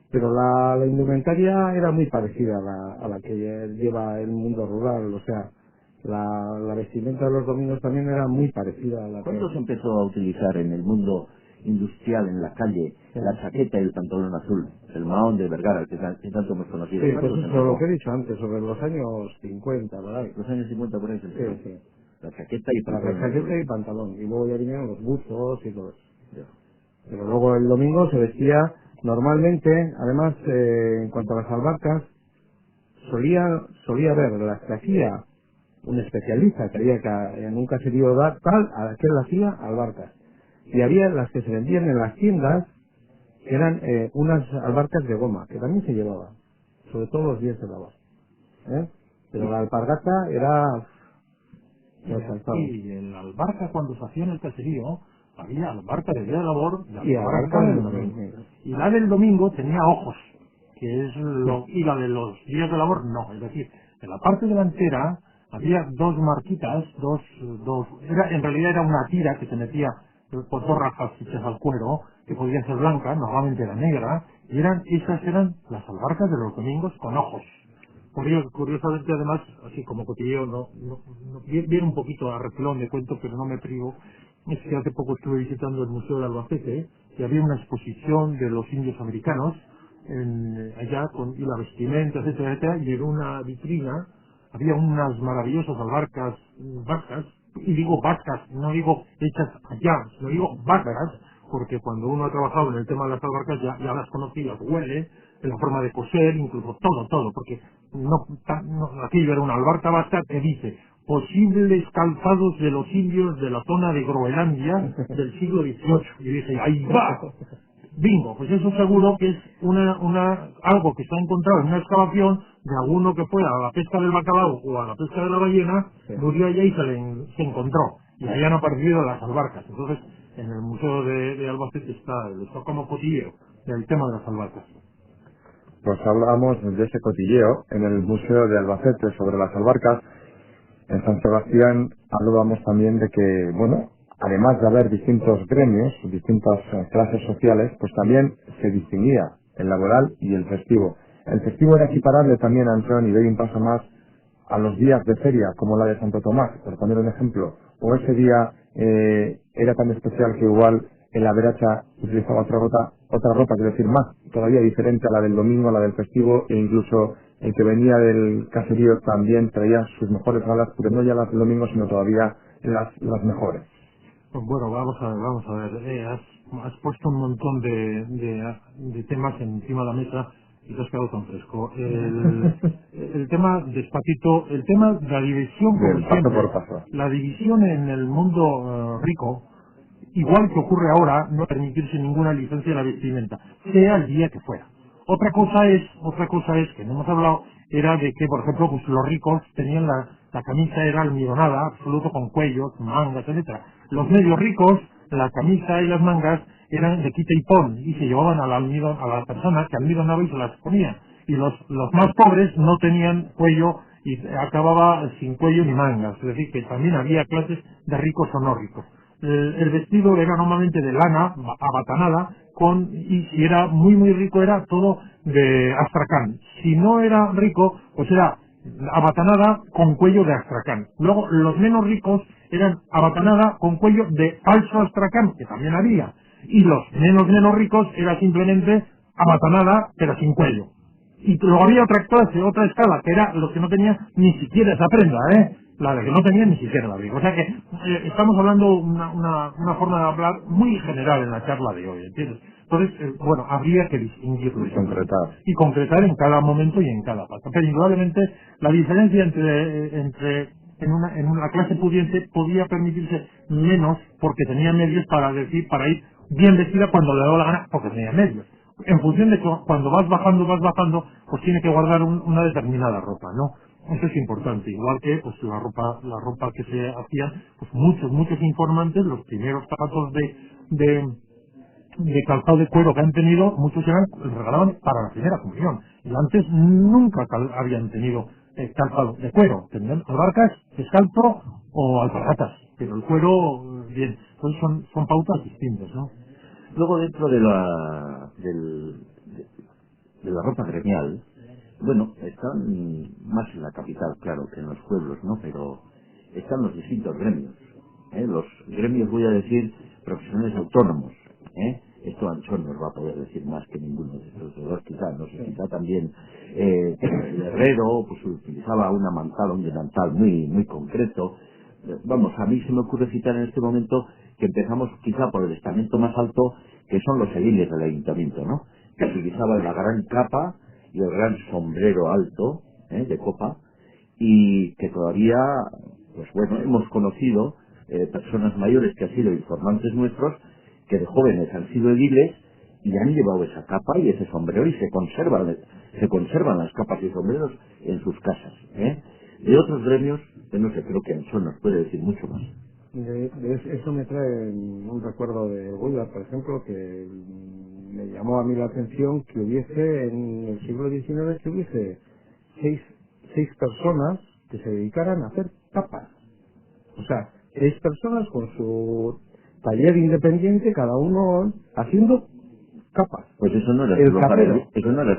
Pero la indumentaria era muy parecida a la que lleva el mundo rural, o sea, la vestimenta de los domingos también era muy parecida a la que... ¿Cuándo se empezó a utilizar en el mundo industrial, en la calle, la chaqueta y el pantalón azul, el mahón de Vergara, que tanto hemos conocido? Sí, pues eso es lo que he dicho antes, sobre los años 50, ¿verdad? Los años 50 por ahí se empezó. Sí. La chaqueta y pantalón. La chaqueta y pantalón, y luego ya vinieron los buzos y todo eso. Pero luego el domingo se vestía normalmente, además, en cuanto a las albarcas, solía haber las que hacía un especialista, que había que en un caserío tal, a aquel hacía albarcas. Y había las que se vendían en las tiendas, que eran unas albarcas de goma, que también se llevaban, sobre todo los días de labor. Pero la alpargata era... Y en la albarca, cuando se hacía en el caserío, había albarca de día de labor y albarca del domingo. Y la del domingo tenía ojos, que es y la de los días de labor no. Es decir, en la parte delantera había dos marquitas, en realidad era una tira que se metía por dos rajas hechas al cuero, que podían ser blancas, normalmente era negra, y esas eran las albarcas de los domingos con ojos. Curiosamente, además, así como cotilleo, viene un poquito a refilón de cuento, pero no me privo. Es que hace poco estuve visitando el Museo de Albacete y había una exposición de los indios americanos allá, y la vestimenta, etcétera, y en una vitrina había unas maravillosas albarcas vascas, y digo vascas, no digo hechas allá, sino digo vascas, porque cuando uno ha trabajado en el tema de las albarcas ya las conoce y las huele, en la forma de coser, incluso todo, porque aquello era una albarca vasca que dice posibles calzados de los indios de la zona de Groenlandia del siglo XVIII. Y dije, ahí va, bingo, pues eso seguro que es algo que se ha encontrado en una excavación de alguno que fue a la pesca del bacalao o a la pesca de la ballena, murió allá y se encontró. Y ahí han aparecido las albarcas. Entonces, en el Museo de Albacete está como cotilleo del tema de las albarcas. Pues hablamos de ese cotilleo en el Museo de Albacete sobre las albarcas. En San Sebastián hablábamos también de que, bueno, además de haber distintos gremios, distintas clases sociales, pues también se distinguía el laboral y el festivo. El festivo era equiparable también, Antón, y doy un paso más, a los días de feria, como la de Santo Tomás, por poner un ejemplo, o ese día era tan especial que igual en la veracha utilizaba otra ropa, quiero decir, más, todavía diferente a la del domingo, a la del festivo, e incluso el que venía del caserío también traía sus mejores galas, pero no ya las del domingo, sino todavía las mejores. Bueno, vamos a ver. Has puesto un montón de temas encima de la mesa y te has quedado tan fresco. El tema, despacito, el tema de la división, como Bien, paso siempre, por paso. la división en el mundo rico, igual que ocurre ahora, no permitirse ninguna licencia de la vestimenta, sea el día que fuera. Otra cosa es, que no hemos hablado, era de que, por ejemplo, pues los ricos tenían la camisa era almidonada, absoluto, con cuellos, mangas, etcétera. Los medios ricos, la camisa y las mangas eran de quita y pon, y se llevaban a la persona que almidonaba y se las ponía. Y los más pobres no tenían cuello y acababa sin cuello ni mangas. Es decir, que también había clases de ricos o no ricos. El vestido era normalmente de lana, abatanada, y si era muy muy rico era todo de astracán. Si no era rico, pues era abatanada con cuello de astracán. Luego los menos ricos eran abatanada con cuello de falso astracán, que también había. Y los menos ricos era simplemente abatanada, pero sin cuello. Y luego había otra clase, otra escala, que era los que no tenían ni siquiera esa prenda, la de que no tenían ni siquiera el abrigo. O sea que estamos hablando una forma de hablar muy general en la charla de hoy, ¿entiendes? Entonces, bueno, habría que distinguirlo y concretar en cada momento y en cada paso. Pero indudablemente la diferencia en una clase pudiente podía permitirse menos porque tenía medios para ir bien vestida cuando le daba la gana porque tenía medios. En función de que cuando vas bajando, pues tiene que guardar una determinada ropa, ¿no? Eso es importante, igual que pues la ropa que se hacían, pues muchos informantes, los primeros zapatos de calzado de cuero que han tenido, muchos regalaban para la primera comunión. Y antes nunca habían tenido calzado de cuero, tenían albarcas, descalzo o alpargatas, pero el cuero, bien, entonces son pautas distintas, ¿no? Luego, dentro de la ropa gremial, bueno, están más en la capital, claro, que en los pueblos, ¿no? Pero están los distintos gremios. Los gremios, voy a decir, profesionales autónomos. Esto Anchón nos va a poder decir más que ninguno de estos dos, quizás, no sé, quizá también el herrero, pues utilizaba una mantada, un delantal muy concreto. Vamos, a mí se me ocurre citar en este momento que empezamos quizá por el estamento más alto, que son los ediles del ayuntamiento, ¿no? Que utilizaban la gran capa y el gran sombrero alto, de copa, y que todavía, pues bueno, hemos conocido personas mayores que han sido informantes nuestros, que de jóvenes han sido ediles y han llevado esa capa y ese sombrero y se conservan las capas y sombreros en sus casas. De otros gremios, no sé, creo que Anchón nos puede decir mucho más. Eso me trae un recuerdo de Goya, por ejemplo, que me llamó a mí la atención que hubiese en el siglo XIX que hubiese seis personas que se dedicaran a hacer tapas. O sea, 6 personas con su taller independiente, cada uno haciendo capas. Pues eso no era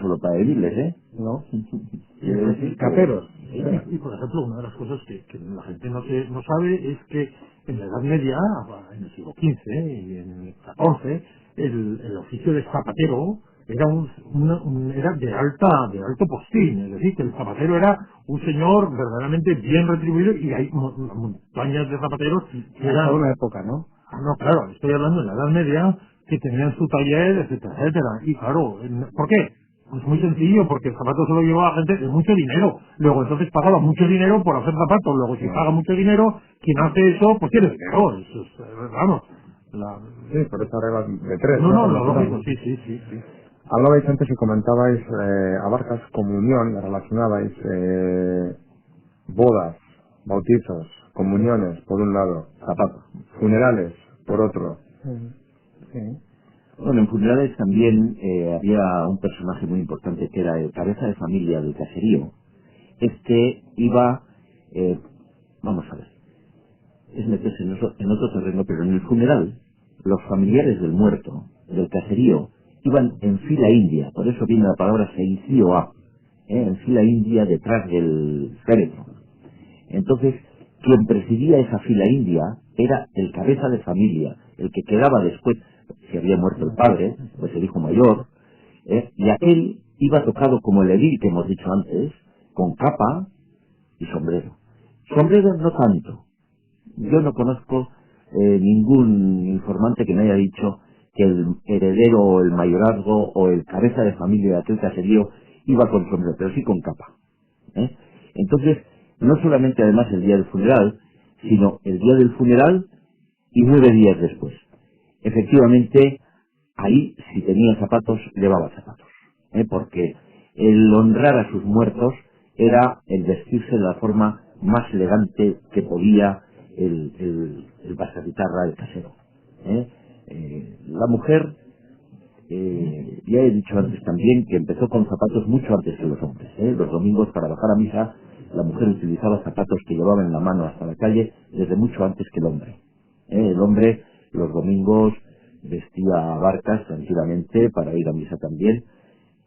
solo para ediles, No. Caperos. Y por ejemplo, una de las cosas que la gente no sabe es que en la Edad Media, en el siglo XV y en el XIV, el oficio de zapatero era de alto postín, es decir, que el zapatero era un señor verdaderamente bien retribuido y hay montañas de zapateros que eran... una época, ¿no? No, claro, estoy hablando de la Edad Media, que tenían su taller, etcétera, etcétera. Y claro, ¿por qué? Pues muy sencillo, porque el zapato se lo llevaba gente de mucho dinero. Luego entonces pagaba mucho dinero por hacer zapatos. Luego si paga mucho dinero, quien hace eso, pues tiene dinero. Eso es, vamos. Sí, por esa regla de 3. No, lógico, sí. Hablabais antes y comentabais abarcas comunión, relacionabais bodas, bautizos, comuniones, por un lado, zapatos, funerales, por otro. Sí. Bueno, en funerales también había un personaje muy importante que era el cabeza de familia del caserío. Este iba, vamos a ver, es meterse en otro terreno, pero en el funeral, los familiares del muerto, del caserío, iban en fila india, por eso viene la palabra seicioa, en fila india detrás del féretro. Entonces, quien presidía esa fila india era el cabeza de familia, el que quedaba después, si había muerto el padre, pues el hijo mayor, y aquel iba tocado como el edil que hemos dicho antes, con capa y sombrero. Sombrero no tanto. Yo no conozco ningún informante que me haya dicho que el heredero o el mayorazgo o el cabeza de familia de aquel caserío iba con sombrero, pero sí con capa. Entonces, no solamente además el día del funeral, sino el día del funeral y 9 días después. Efectivamente, ahí, si tenía zapatos, llevaba zapatos. Porque el honrar a sus muertos era el vestirse de la forma más elegante que podía el basaguitarra, el casero. La mujer, ya he dicho antes también, que empezó con zapatos mucho antes que los hombres. Los domingos, para bajar a misa, la mujer utilizaba zapatos que llevaba en la mano hasta la calle desde mucho antes que el hombre. El hombre, los domingos, vestía barcas tranquilamente para ir a misa también.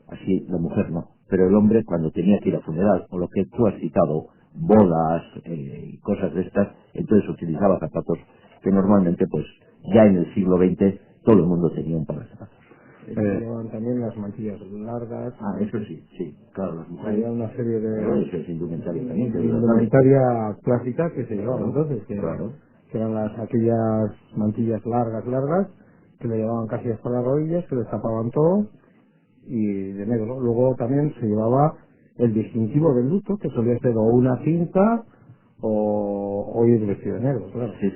Así la mujer no, pero el hombre cuando tenía que ir a funeral, o lo que tú has citado, bodas y cosas de estas, entonces utilizaba zapatos que normalmente pues ya en el siglo XX todo el mundo tenía un par de zapatos. Llevaban también las mantillas largas. Eso sí, sí, claro, las mujeres. Había una serie de Eso es indumentaria también. indumentaria clásica que se llevaba entonces, que eran aquellas mantillas largas, que le llevaban casi hasta las rodillas, que les tapaban todo, y de negro. Luego también se llevaba el distintivo del luto, que solía ser o una cinta o ir vestido de negro, claro. Sí.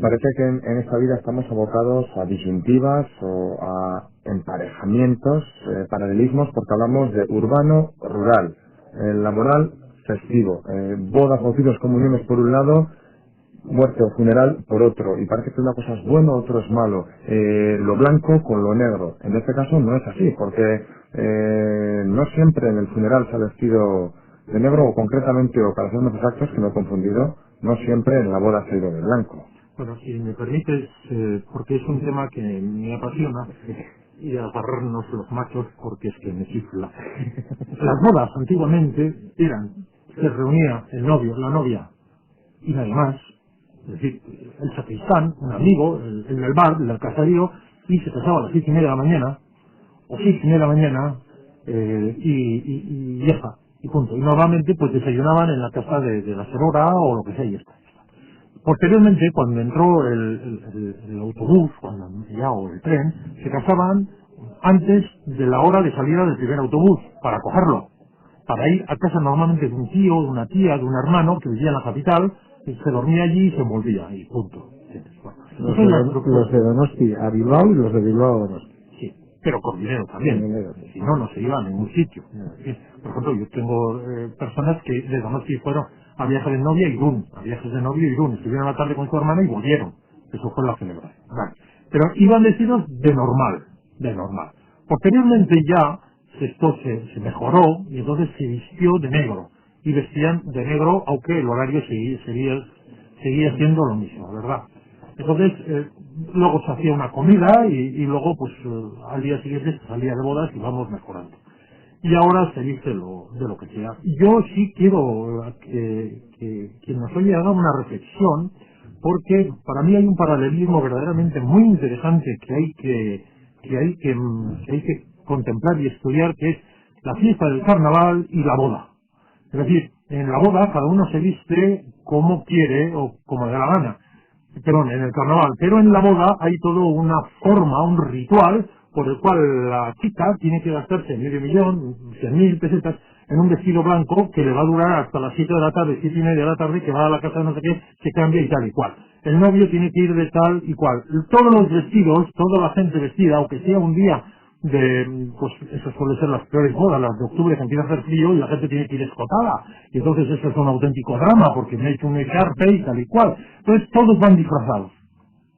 Parece que en esta vida estamos abocados a disyuntivas o a emparejamientos, paralelismos, porque hablamos de urbano, rural, laboral, festivo, bodas, bautizos, comuniones por un lado, muerte o funeral por otro, y parece que una cosa es bueno, otro es malo, lo blanco con lo negro. En este caso no es así, porque no siempre en el funeral se ha vestido de negro, o concretamente, o para ser más exactos, que no he confundido, no siempre en la boda se ha ido de blanco. Bueno, si me permites, porque es un tema que me apasiona, y agarrarnos los machos porque es que me chifla. Las bodas antiguamente se reunía el novio, la novia y nadie más, es decir, el sacristán, un amigo, el del bar, el del caserío, y se casaba a las 6:30 de la mañana, o 6:30 de la mañana, y ya está, y punto. Y normalmente pues desayunaban en la casa de la serora o lo que sea, y ya está. Posteriormente, cuando entró el autobús, o el tren, se casaban antes de la hora de salida del primer autobús, para cogerlo, para ir a casa normalmente de un tío, de una tía, de un hermano que vivía en la capital, y se dormía allí y se volvía, y punto. Los de Donosti a Bilbao y los de Bilbao a Donosti. Sí, pero con dinero también. Si no, no se iba a ningún sitio. Por ejemplo, yo tengo personas que de Donosti fueron a viajes de novia y Irún, estuvieron a la tarde con su hermana y volvieron. Eso fue la celebración. Vale. Pero iban vestidos de normal. Posteriormente ya esto se mejoró y entonces se vistió de negro. Y vestían de negro, aunque el horario seguía siendo lo mismo, ¿verdad? Entonces, luego se hacía una comida y luego, pues, al día siguiente se salía de bodas y vamos mejorando. Y ahora se dice de lo que sea. Yo sí quiero que quien nos oye haga una reflexión, porque para mí hay un paralelismo verdaderamente muy interesante que hay que contemplar y estudiar, que es la fiesta del carnaval y la boda. Es decir, en la boda cada uno se viste como quiere o como le da la gana. En el carnaval, pero en la boda hay todo una forma, un ritual por el cual la chica tiene que gastarse 500.000, 100.000 pesetas en un vestido blanco que le va a durar hasta las 7 de la tarde, 7:30 de la tarde, que va a la casa de no sé qué, se cambia y tal y cual. El novio tiene que ir de tal y cual. Todos los vestidos, toda la gente vestida, aunque sea un día pues eso suele ser las peores bodas, las de octubre, que empieza a hacer frío y la gente tiene que ir escotada, y entonces eso es un auténtico drama porque me he hecho un echarpe y tal y cual. Entonces todos van disfrazados.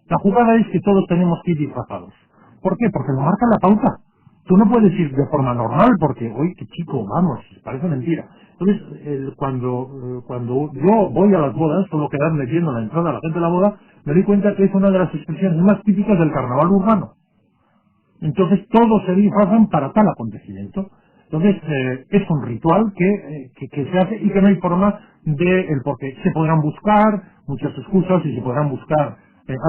La jugada es que todos tenemos que ir disfrazados. ¿Por qué? Porque lo marca la pauta. Tú no puedes ir de forma normal porque, uy, qué chico, vamos, parece mentira. Entonces, cuando yo voy a las bodas, solo quedarme viendo la entrada a la gente de la boda, me doy cuenta que es una de las expresiones más típicas del carnaval urbano. Entonces todos se disfrazan para tal acontecimiento. Entonces es un ritual que se hace y que no hay forma de el porqué. Se podrán buscar muchas excusas y se podrán buscar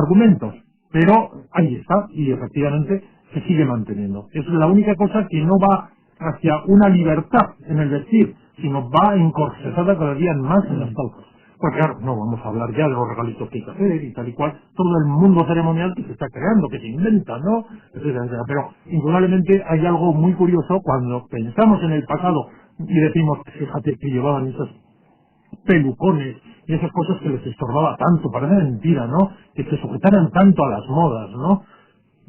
argumentos, pero ahí está y efectivamente se sigue manteniendo. Es la única cosa que no va hacia una libertad en el vestir, sino va encorsetada cada día más en las pautas. Pues claro, no vamos a hablar ya de los regalitos que hay que hacer y tal y cual, todo el mundo ceremonial que se está creando, que se inventa, ¿no? Etcétera, etcétera. Pero indudablemente hay algo muy curioso cuando pensamos en el pasado y decimos, fíjate que llevaban esos pelucones y esas cosas que les estorbaba tanto, parece mentira, ¿no? Que se sujetaran tanto a las modas, ¿no?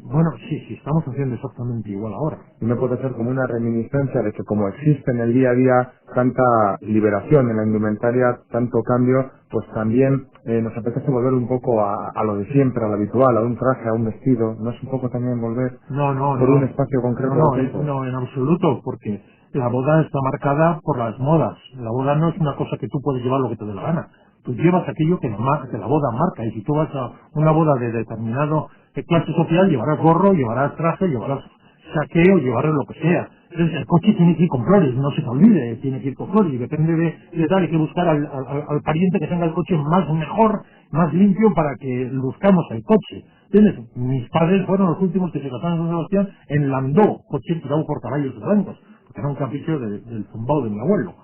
Bueno, sí, estamos haciendo exactamente igual ahora. Y no puede ser como una reminiscencia de que como existe en el día a día tanta liberación en la indumentaria, tanto cambio, pues también nos apetece volver un poco a lo de siempre, a lo habitual, a un traje, a un vestido. ¿No es un poco también volver por un espacio concreto? No, en absoluto, porque la boda está marcada por las modas. La boda no es una cosa que tú puedes llevar lo que te dé la gana. Tú llevas aquello que la boda marca, y si tú vas a una boda de determinado clase social, llevarás gorro, llevarás traje, llevarás saqueo, llevarás lo que sea. Entonces el coche tiene que ir con flores, no se te olvide, tiene que ir con flores, y depende de tal, hay que buscar al pariente que tenga el coche mejor, más limpio, para que luzcamos el coche. ¿Entiendes? Mis padres fueron los últimos que se casaron en San Sebastián en Landó, coche tirado por caballos blancos, porque era un capricho del zumbao de mi abuelo.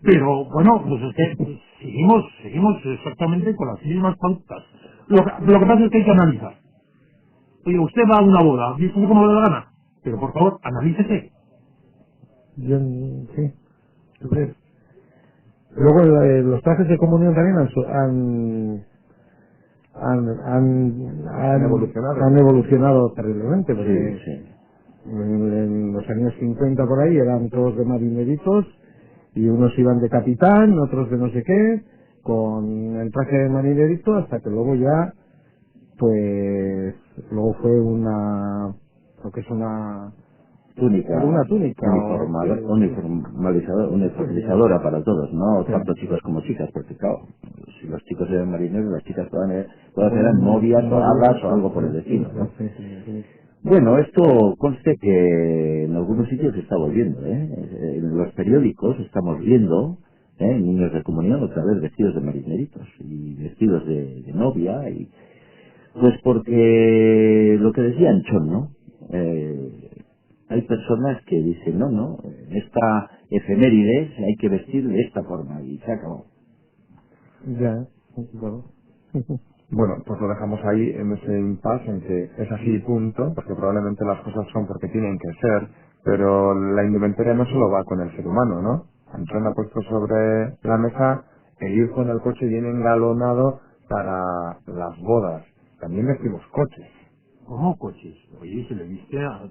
Pero bueno, pues es que seguimos exactamente con las mismas pautas. Lo que pasa es que hay que analizar. Oye, usted va a una boda, ¿y usted cómo le da la gana? Pero por favor, analícese. Sí, ¿tú crees? Luego los trajes de comunión también han evolucionado terriblemente, porque en los años 50 por ahí eran todos de marineritos y unos iban de capitán, otros de no sé qué, con el traje de marinerito, hasta que luego ya, pues, luego fue lo que es una túnica uniformizadora para todos, no tanto chicos como chicas, porque claro, si los chicos eran marineros, las chicas todas eran novias o hadas o algo por el estilo, ¿no? Bueno, esto conste que en algunos sitios se está volviendo, en los periódicos estamos viendo niños de comunión otra vez vestidos de marineritos y vestidos de novia, y pues porque lo que decía Anchón, ¿no? Hay personas que dicen, no, esta efemérides hay que vestir de esta forma, y se acabó. Ya, claro. Bueno, pues lo dejamos ahí en ese impasse en que es así punto, porque probablemente las cosas son porque tienen que ser, pero la indumentaria no solo va con el ser humano, ¿no? Antón ha puesto sobre la mesa el ir con el coche bien engalonado para las bodas. También vestimos coches. ¿Cómo coches? Oye, se le viste la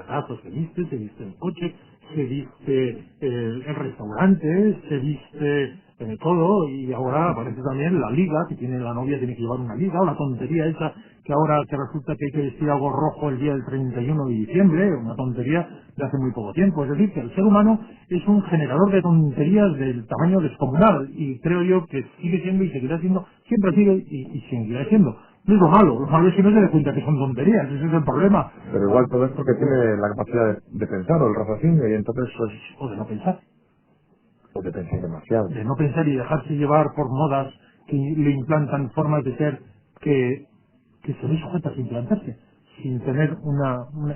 casa, se viste el coche, se viste el restaurante, se viste todo, y ahora aparece también la liga, que la novia tiene que llevar una liga, o la tontería esa, que ahora que resulta que hay que vestir algo rojo el día del 31 de diciembre, una tontería de hace muy poco tiempo. Es decir, que el ser humano es un generador de tonterías del tamaño descomunal, y creo yo que sigue siendo y seguirá siendo, siempre sigue y seguirá siendo. No es lo malo es que no se da cuenta que son tonterías, ese es el problema. Pero igual todo es porque tiene la capacidad de pensar, o el raciocinio, y entonces pues... O de no pensar. O de pensar demasiado. De no pensar y dejarse llevar por modas que le implantan formas de ser que se ve sujeta a implantarse, sin tener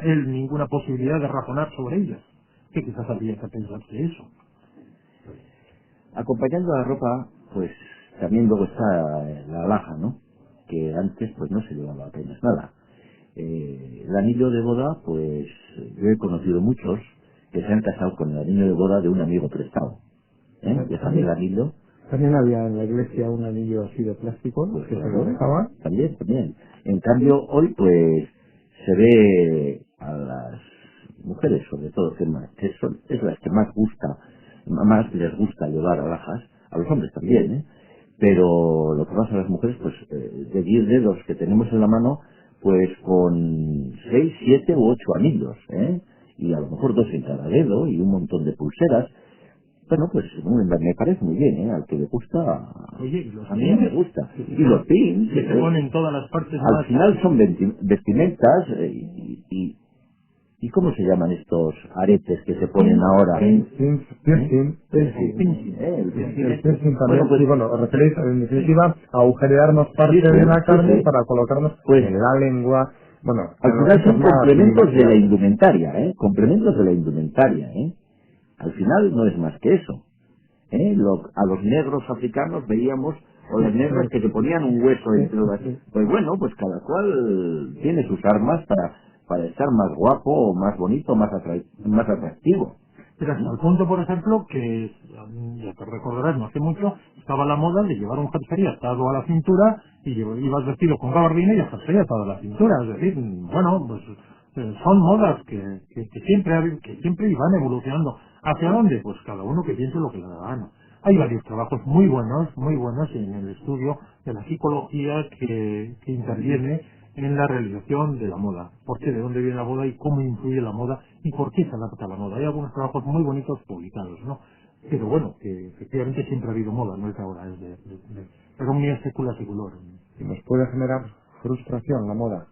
él ninguna posibilidad de razonar sobre ellas. Que quizás habría que pensarse eso. Acompañando a la ropa, pues también luego está la alhaja, ¿no? Que antes pues no se llevaba apenas nada. El anillo de boda, pues yo he conocido muchos que se han casado con el anillo de boda de un amigo prestado. Dejan el anillo. También había en la iglesia un anillo así de plástico, pues, que se lo dejaba. También. En cambio, hoy pues se ve a las mujeres, sobre todo, es las que más les gusta llevar alhajas, a los hombres también, pero lo que pasa a las mujeres, pues de 10 dedos que tenemos en la mano, pues con 6, 7 u 8 anillos, y a lo mejor 2 en cada dedo y un montón de pulseras. Bueno, pues me parece muy bien, ¿eh? Al que le gusta, Oye, y los a mí me gusta. Y los pins, que se ponen en todas las partes al más... final son vestimentas ¿y cómo se llaman estos aretes que se ponen ahora? Piercing. El El piercing. piercing también, Bueno, pues, sí, bueno, os referéis en definitiva a agujerearnos parte sí, de la carne sí. para colocarnos Pues, en la lengua. Bueno, al en los final sitios son más complementos de la invasivos. indumentaria, ¿eh? Complementos de la indumentaria, ¿eh? Al final no es más que eso. A los negros africanos veíamos, o las negras que se ponían un hueso entre las... Pues bueno, pues cada cual tiene sus armas para estar más guapo, o más bonito, más atractivo. Pero hasta el punto, por ejemplo, que ya te recordarás, no hace mucho, estaba la moda de llevar un jersey atado a la cintura y ibas vestido con gabardina y el jersey atado a la cintura. Es decir, bueno, pues son modas que siempre iban evolucionando. ¿Hacia dónde? Pues cada uno que piense lo que le da la gana. Hay varios trabajos muy buenos en el estudio de la psicología que interviene en la realización de la moda. ¿Por qué? ¿De dónde viene la moda y cómo influye la moda y por qué se adapta a la moda? Hay algunos trabajos muy bonitos publicados, ¿no? Pero bueno, que efectivamente siempre ha habido moda, no es de ahora, es pero muy secula seculor. Y nos puede generar frustración la moda.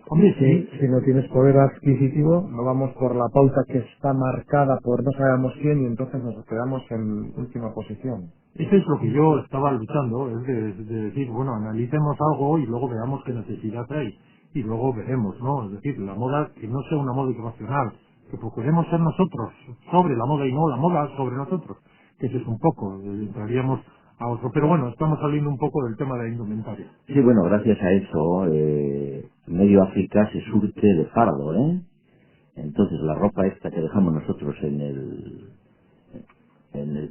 Hombre, sí, Si no tienes poder adquisitivo, no vamos por la pauta que está marcada por no sabemos quién y entonces nos quedamos en última posición. eso es lo que yo estaba luchando, es de decir, bueno, analicemos algo y luego veamos qué necesidad hay. Y luego veremos, ¿no? Es decir, la moda que no sea una moda irracional, que procuremos ser nosotros sobre la moda y no la moda sobre nosotros. Que eso es un poco, entraríamos a otro. Pero bueno, estamos saliendo un poco del tema de la indumentaria. Sí, bueno, gracias a eso, medio África se surte de fardo, ¿eh? Entonces la ropa esta que dejamos nosotros en el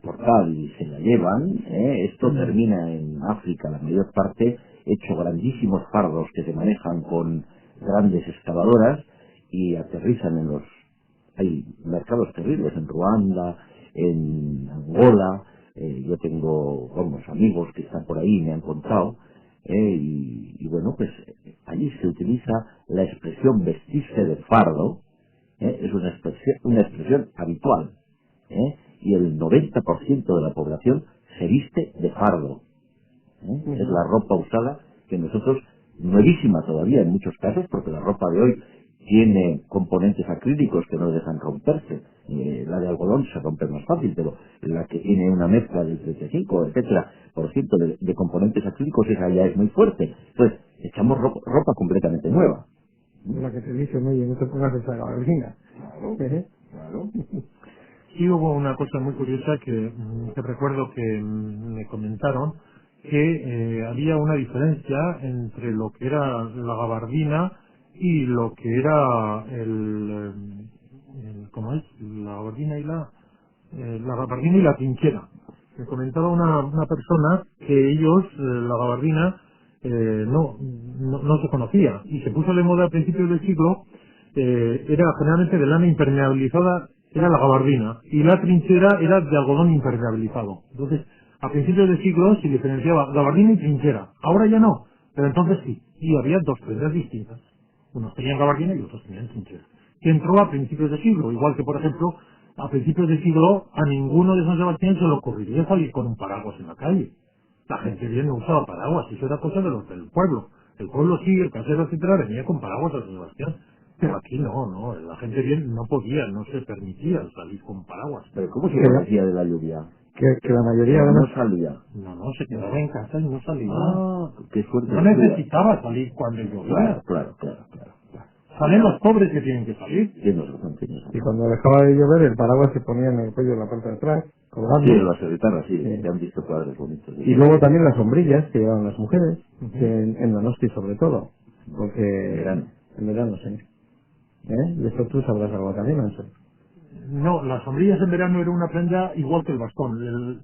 portal y se la llevan, esto termina en África, la mayor parte, hecho grandísimos fardos que se manejan con grandes excavadoras y aterrizan hay mercados terribles en Ruanda, en Angola, yo tengo amigos que están por ahí, me han contado, y bueno, pues allí se utiliza la expresión vestirse de fardo, es una expresión habitual, y el 90% de la población se viste de fardo. Es la ropa usada que nosotros, nuevísima todavía en muchos casos, porque la ropa de hoy tiene componentes acrílicos que no dejan romperse. La de algodón se rompe más fácil, pero la que tiene una mezcla del 35, etcétera, por ciento de componentes acrílicos, esa ya es muy fuerte. Entonces, echamos ropa completamente nueva. La que te dicen, oye, no te pongas esa gabardina. Claro. Sí hubo una cosa muy curiosa que recuerdo que me comentaron, que había una diferencia entre lo que era la gabardina y lo que era ¿cómo es? La gabardina y la gabardina y la trinchera. Me comentaba una persona que ellos, la gabardina, no se conocía y se puso de moda a principios del siglo, era generalmente de lana impermeabilizada, era la gabardina, y la trinchera era de algodón impermeabilizado. Entonces, a principios del siglo se diferenciaba gabardina y trinchera. Ahora ya no, pero entonces sí, y había dos prendas distintas. Unos tenían gabardina y otros tenían trinchera. Que entró a principios del siglo, igual que, por ejemplo, a principios del siglo a ninguno de San Sebastián se le ocurriría salir con un paraguas en la calle. La gente bien no usaba paraguas, eso era cosa de los del pueblo. El pueblo sí, el casero, etcétera, venía con paraguas a San Sebastián. Pero aquí no, la gente bien no podía, no se permitía salir con paraguas. Pero ¿cómo se protegía de la lluvia? Que la mayoría de no salía. No, se quedaba en casa y no salía. Qué suerte. No necesitaba salir cuando llovía. Claro. Salen los pobres que tienen que salir. Tienes razón. Y cuando dejaba de llover, el paraguas se ponía en el cuello de la parte de atrás, colgando. Sí, las guitarras, sí, te han visto cuadros bonitos. Y luego también las sombrillas que llevaban las mujeres, en Donosti sobre todo, porque en verano sí. De esto tú sabrás algo también, Anso. No, las sombrillas en verano era una prenda igual que el bastón.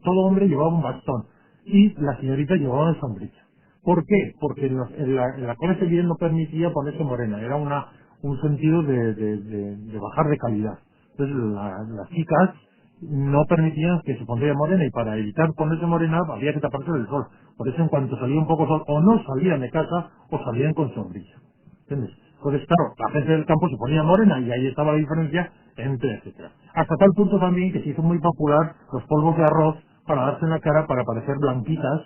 Todo hombre llevaba un bastón y la señorita llevaba una sombrilla. ¿Por qué? Porque en la clase bien no permitía ponerse morena. Era un sentido de bajar de calidad. Entonces las chicas no permitían que se pondría morena y para evitar ponerse morena había que taparse del sol. Por eso en cuanto salía un poco sol o no salían de casa o salían con sombrilla. ¿Entiendes? Entonces, claro, la gente del campo se ponía morena y ahí estaba la diferencia entre etcétera. Hasta tal punto también que se hizo muy popular los polvos de arroz para darse en la cara para parecer blanquitas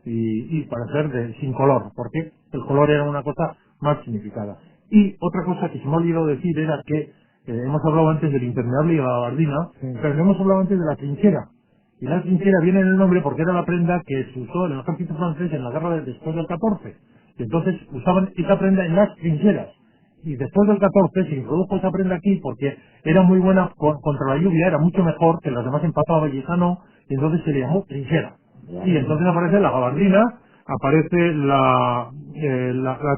y parecer sin color, porque el color era una cosa más significada. Y otra cosa que se me ha olvidado decir era que hemos hablado antes del impermeable y la gabardina, pero no hemos hablado antes de la trinchera. Y la trinchera viene en el nombre porque era la prenda que se usó en el ejército francés en la guerra después del 14. Y entonces usaban esa prenda en las trincheras. Y después del 14 se introdujo esa prenda aquí porque era muy buena contra la lluvia, era mucho mejor que las demás en Papa Vallejano, y entonces se le llamó trinchera. Y entonces aparece la gabardina, aparece la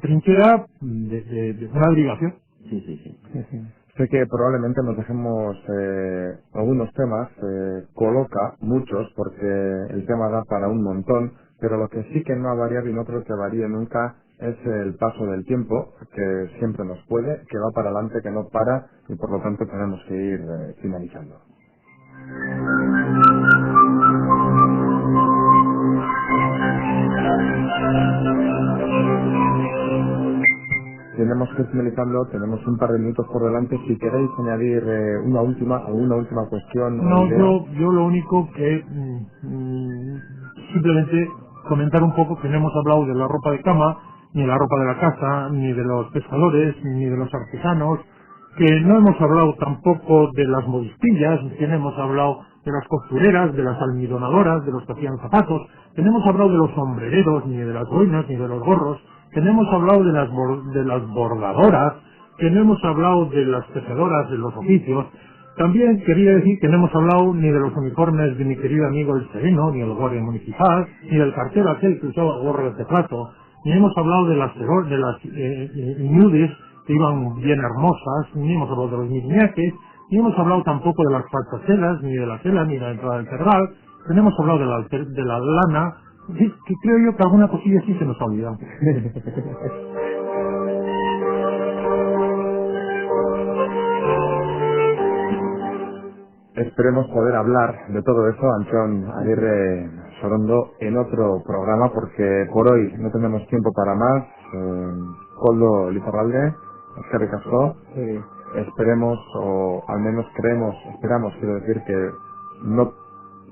trinchera de una derivación. Sí. Sé que probablemente nos dejemos algunos temas, coloca muchos, porque el tema da para un montón, pero lo que sí que no ha variado y no creo que varíe nunca es el paso del tiempo, que siempre nos puede, que va para adelante, que no para, y por lo tanto tenemos que ir finalizando. Tenemos que ir finalizando, tenemos un par de minutos por delante. Si queréis añadir alguna última cuestión. No, yo lo único que simplemente comentar un poco que no hemos hablado de la ropa de cama, ni de la ropa de la casa, ni de los pescadores, ni de los artesanos, que no hemos hablado tampoco de las modistillas, que no hemos hablado de las costureras, de las almidonadoras, de los que hacían zapatos, que no hemos hablado de los sombrereros, ni de las boinas, ni de los gorros, que no hemos hablado de las bordadoras, que no hemos hablado de las tejedoras, de los oficios. También quería decir que no hemos hablado ni de los uniformes de mi querido amigo el Sereno, ni el guardia municipal, ni del cartero aquel que usaba gorro de plato, ni hemos hablado de las ñudes que iban bien hermosas, ni hemos hablado de los miriñaques, ni hemos hablado tampoco de las falsacelas, ni de la tela, ni de la entrada del terral, no hemos hablado de la lana, que creo yo que alguna cosilla sí se nos ha olvidado. Esperemos poder hablar de todo eso, Antxon Aguirre Sorondo, en otro programa, porque por hoy no tenemos tiempo para más. Koldo Lizarralde, eskerrik asko. Esperemos, o al menos esperamos, quiero decir, que no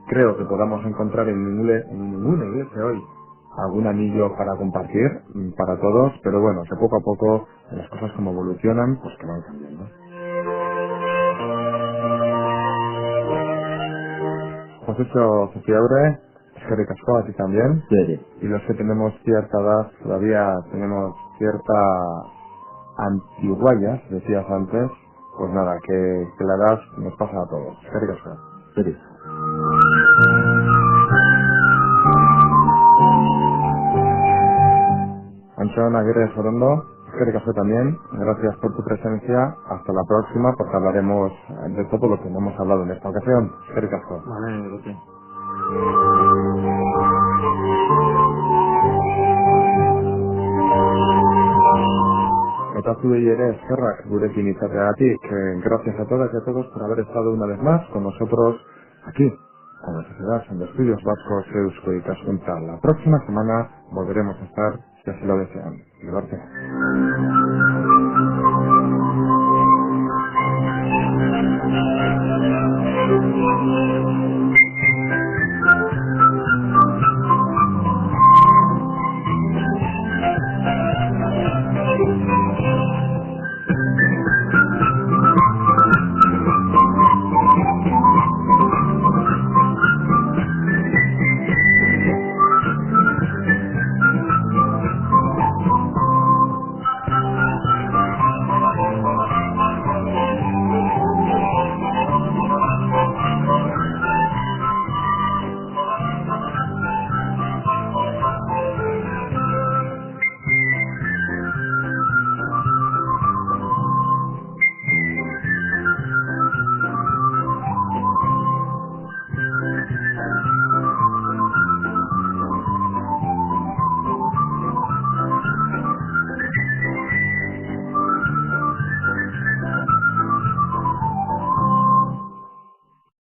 creo que podamos encontrar en ninguna iglesia hoy algún anillo para compartir para todos, pero bueno, que poco a poco las cosas como evolucionan, pues que van cambiando. José Zeciaure, eskerrik asko, a ti también. Sí. Y los que tenemos cierta edad, todavía tenemos cierta antiguallas, decías antes, pues nada, que la edad nos pasa a todos. Eskerrik asko. Sí. Antxon Aguirre Sorondo, eskerrik asko también. Gracias por tu presencia. Hasta la próxima, porque hablaremos de todo lo que no hemos hablado en esta ocasión. Eskerrik asko. Vale, gracias. Eta zuei ere eskerrak gurekin izateagatik. Gracias a todas y a todos por haber estado una vez más con nosotros aquí, con la Sociedad en los Estudios Vascos Eusko Ikaskuntza. La próxima semana volveremos a estar, si así lo desean. Gracias.